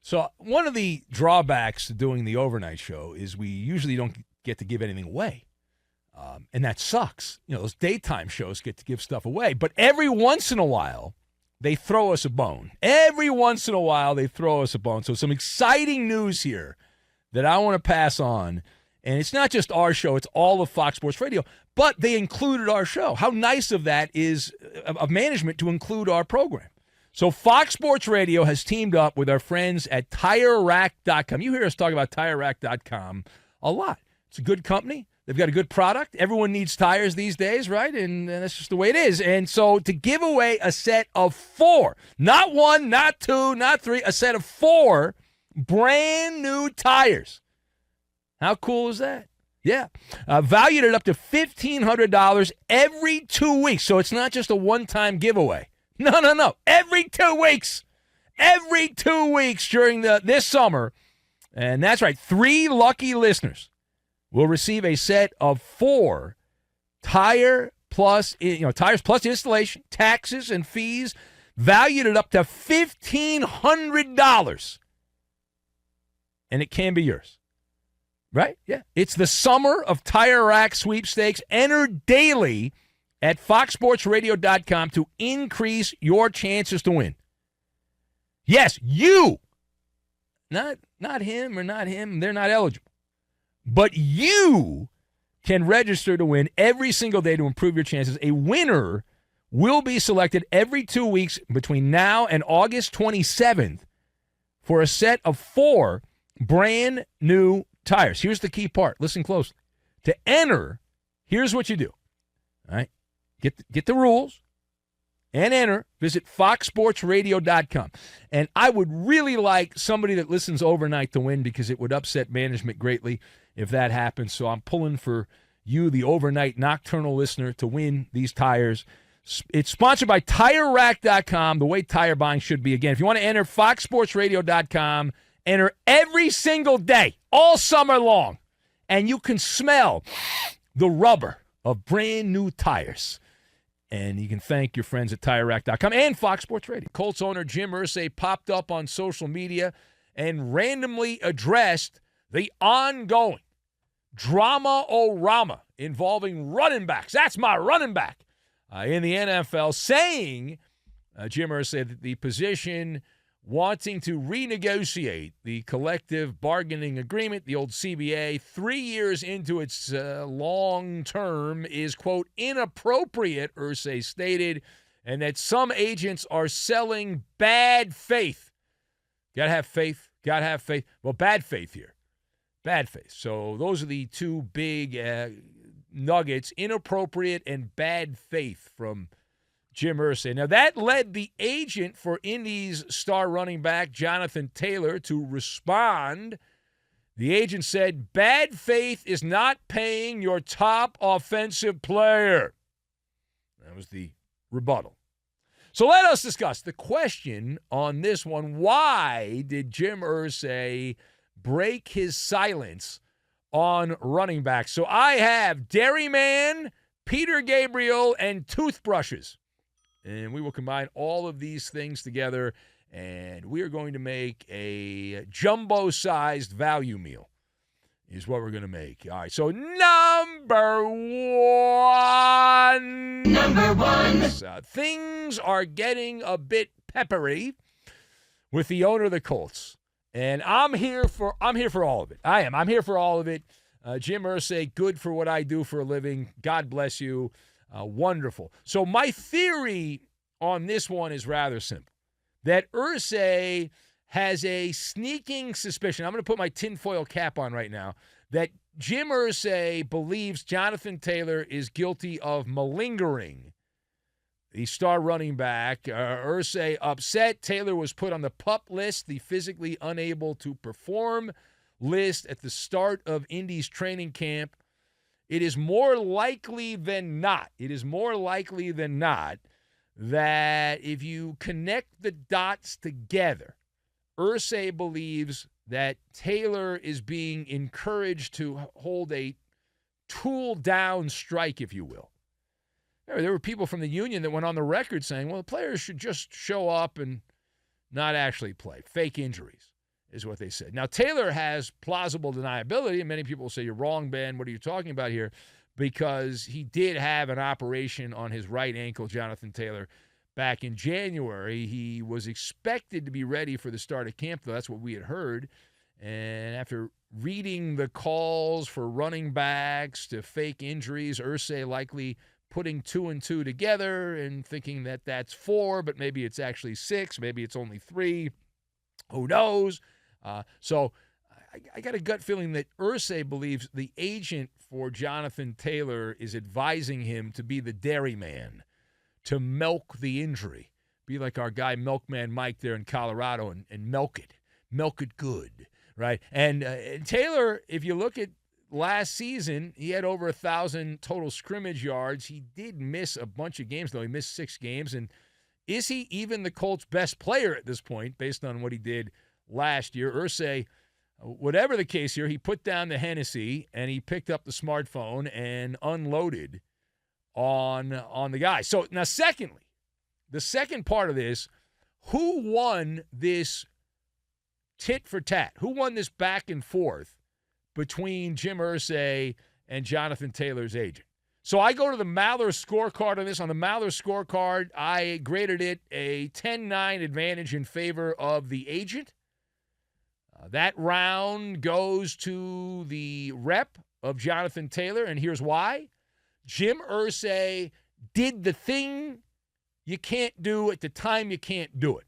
So one of the drawbacks to doing the overnight show is we usually don't get to give anything away. And that sucks. Those daytime shows get to give stuff away. But every once in a while, they throw us a bone. So some exciting news here that I want to pass on. And it's not just our show. It's all of Fox Sports Radio. But they included our show. How nice of that is of management to include our program. So Fox Sports Radio has teamed up with our friends at tirerack.com. You hear us talk about tirerack.com a lot. It's a good company. They've got a good product. Everyone needs tires these days, right? And that's just the way it is. And so to give away a set of 4, not 1, not 2, not 3, a set of 4 brand new tires. How cool is that? Yeah. Valued at up to $1,500 every 2 weeks. So it's not just a one-time giveaway. No. Every 2 weeks. Every 2 weeks during this summer. And that's right, 3 lucky listeners will receive a set of 4 tires plus installation, taxes, and fees, valued at up to $1,500. And it can be yours. Right? Yeah. It's the Summer of Tire Rack Sweepstakes. Enter daily at foxsportsradio.com to increase your chances to win. Yes, you. Not him or not him. They're not eligible. But you can register to win every single day to improve your chances. A winner will be selected every 2 weeks between now and August 27th for a set of 4 brand new tires. Here's the key part. Listen closely. To enter, here's what you do. All right? Get the rules and enter. Visit foxsportsradio.com. And I would really like somebody that listens overnight to win, because it would upset management greatly if that happens. So I'm pulling for you, the overnight nocturnal listener, to win these tires. It's sponsored by tirerack.com, the way tire buying should be. Again, if you want to enter, foxsportsradio.com, enter every single day, all summer long, and you can smell the rubber of brand new tires. And you can thank your friends at tirerack.com and Fox Sports Radio. Colts owner Jim Irsay popped up on social media and randomly addressed the ongoing drama-o-rama involving running backs. That's my running back in the NFL, saying, Jim Irsay, that the position wanting to renegotiate the collective bargaining agreement, the old CBA, 3 years into its long term is, quote, inappropriate, Irsay stated, and that some agents are selling bad faith. Got to have faith. Well, bad faith here. Bad faith. So those are the two big nuggets, inappropriate and bad faith from Jim Irsay. Now, that led the agent for Indy's star running back, Jonathan Taylor, to respond. The agent said, bad faith is not paying your top offensive player. That was the rebuttal. So let us discuss the question on this one. Why did Jim Irsay break his silence on running backs? So I have Dairyman, Peter Gabriel, and toothbrushes. And we will combine all of these things together, and we are going to make a jumbo-sized value meal is what we're going to make. All right, so number one. Things are getting a bit peppery with the owner of the Colts. And I'm here for all of it. I am. I'm here for all of it. Jim Irsay, good for what I do for a living. God bless you. Wonderful. So my theory on this one is rather simple, that Irsay has a sneaking suspicion. I'm going to put my tinfoil cap on right now, that Jim Irsay believes Jonathan Taylor is guilty of malingering the star running back. Irsay upset. Taylor was put on the PUP list, the physically unable to perform list, at the start of Indy's training camp. It is more likely than not that if you connect the dots together, Irsay believes that Taylor is being encouraged to hold a tool-down strike, if you will. There were people from the union that went on the record saying, well, the players should just show up and not actually play. Fake injuries. is what they said. Now, Taylor has plausible deniability, and many people will say, you're wrong, Ben. What are you talking about here? Because he did have an operation on his right ankle, Jonathan Taylor, back in January. He was expected to be ready for the start of camp, though. That's what we had heard. And after reading the calls for running backs to fake injuries, Irsay likely putting 2 and 2 together and thinking that that's 4, but maybe it's actually 6, maybe it's only 3. Who knows? So I got a gut feeling that Irsay believes the agent for Jonathan Taylor is advising him to be the dairyman, to milk the injury, be like our guy Milkman Mike there in Colorado and milk it good, right? And Taylor, if you look at last season, he had over 1,000 total scrimmage yards. He did miss a bunch of games, though. He missed 6 games. And is he even the Colts' best player at this point, based on what he did last year? Irsay, whatever the case here, he put down the Hennessy and he picked up the smartphone and unloaded on the guy. So now, secondly, the second part of this, who won this tit for tat? Who won this back and forth between Jim Irsay and Jonathan Taylor's agent? So I go to the Maller scorecard on this. On the Maller scorecard, I graded it a 10-9 advantage in favor of the agent. That round goes to the rep of Jonathan Taylor, and here's why. Jim Irsay did the thing you can't do at the time you can't do it.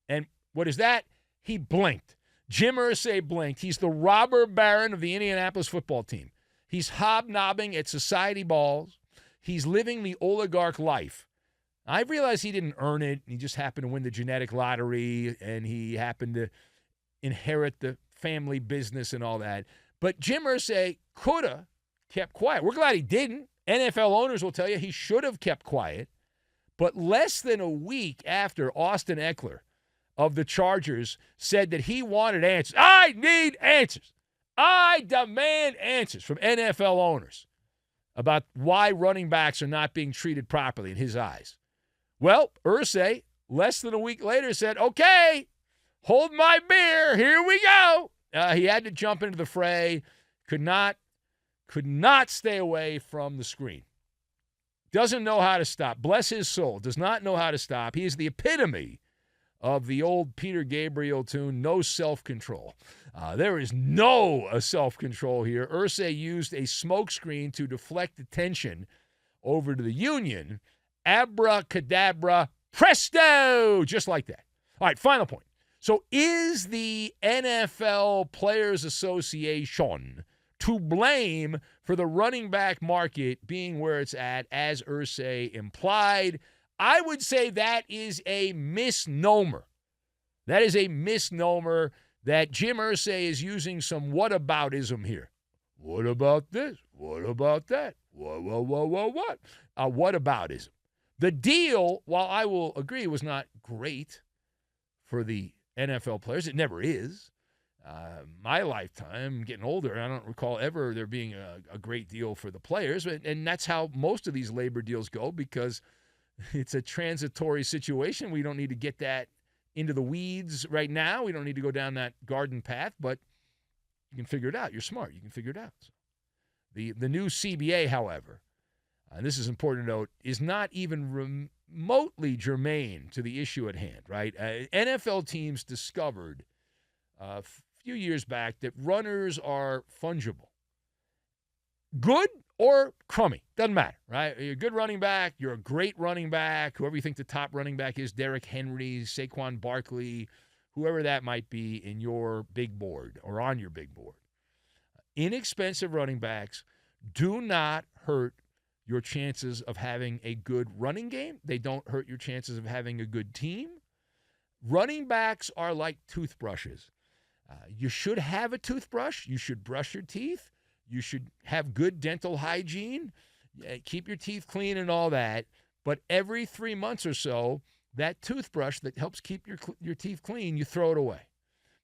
And what is that? He blinked. Jim Irsay blinked. He's the robber baron of the Indianapolis football team. He's hobnobbing at society balls. He's living the oligarch life. I realize he didn't earn it. He just happened to win the genetic lottery, and he happened to inherit the family business and all that. But Jim Irsay could have kept quiet. We're glad he didn't. NFL owners will tell you he should have kept quiet. But less than a week after Austin Eckler of the Chargers said that he wanted answers. I need answers. I demand answers from NFL owners about why running backs are not being treated properly in his eyes. Well, Irsay, less than a week later, said, okay, hold my beer. Here we go. He had to jump into the fray. Could not stay away from the screen. Doesn't know how to stop. Bless his soul. Does not know how to stop. He is the epitome of the old Peter Gabriel tune, no self-control. There is no self-control here. Irsay used a smokescreen to deflect attention over to the Union. Abracadabra, presto, just like that. All right, final point. So is the NFL Players Association to blame for the running back market being where it's at, as Irsay implied? I would say that is a misnomer. That is a misnomer that Jim Irsay is using some whataboutism here. What about this? What about that? What? Whataboutism. The deal, while I will agree, was not great for the NFL players. It never is. My lifetime, getting older, I don't recall ever there being a great deal for the players. And that's how most of these labor deals go, because it's a transitory situation. We don't need to get that into the weeds right now. We don't need to go down that garden path, but you can figure it out. You're smart. You can figure it out. The new CBA, however, and this is important to note, is not even remotely germane to the issue at hand, right? NFL teams discovered a few years back that runners are fungible. Good or crummy, doesn't matter, right? You're a good running back, you're a great running back, whoever you think the top running back is, Derrick Henry, Saquon Barkley, whoever that might be in your big board or on your big board. Inexpensive running backs do not hurt your chances of having a good running game. They don't hurt your chances of having a good team. Running backs are like toothbrushes. You should have a toothbrush. You should brush your teeth. You should have good dental hygiene, keep your teeth clean and all that. But every 3 months or so, that toothbrush that helps keep your teeth clean, you throw it away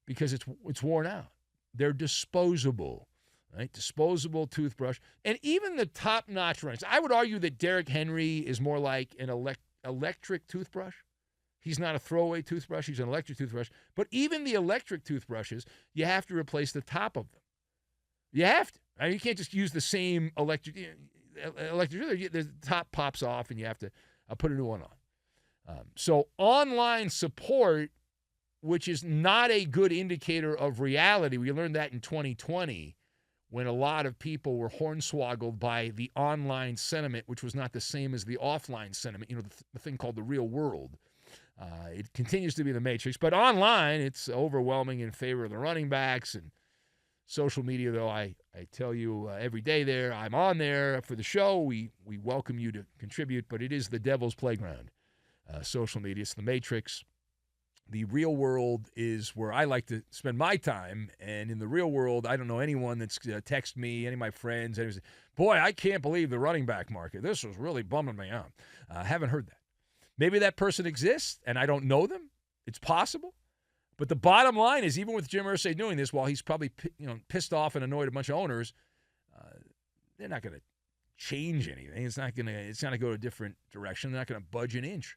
because it's worn out. They're disposable, right? Disposable toothbrush. And even the top-notch runners, I would argue that Derrick Henry is more like an electric toothbrush. He's not a throwaway toothbrush. He's an electric toothbrush. But even the electric toothbrushes, you have to replace the top of them. You have to. I mean, you can't just use the same electric. The top pops off, and you have to put a new one on. So online support, which is not a good indicator of reality. We learned that in 2020 when a lot of people were hornswoggled by the online sentiment, which was not the same as the offline sentiment, the thing called the real world. It continues to be the matrix. But online, it's overwhelming in favor of the running backs. And social media, though, I tell you every day there, I'm on there for the show. We welcome you to contribute, but it is the devil's playground. Social media, it's the matrix. The real world is where I like to spend my time, and in the real world, I don't know anyone that's texted me, any of my friends, and boy, I can't believe the running back market. This was really bumming me out. I haven't heard that. Maybe that person exists, and I don't know them. It's possible. But the bottom line is, even with Jim Irsay doing this, while he's probably pissed off and annoyed a bunch of owners, they're not going to change anything. It's not going to go a different direction. They're not going to budge an inch.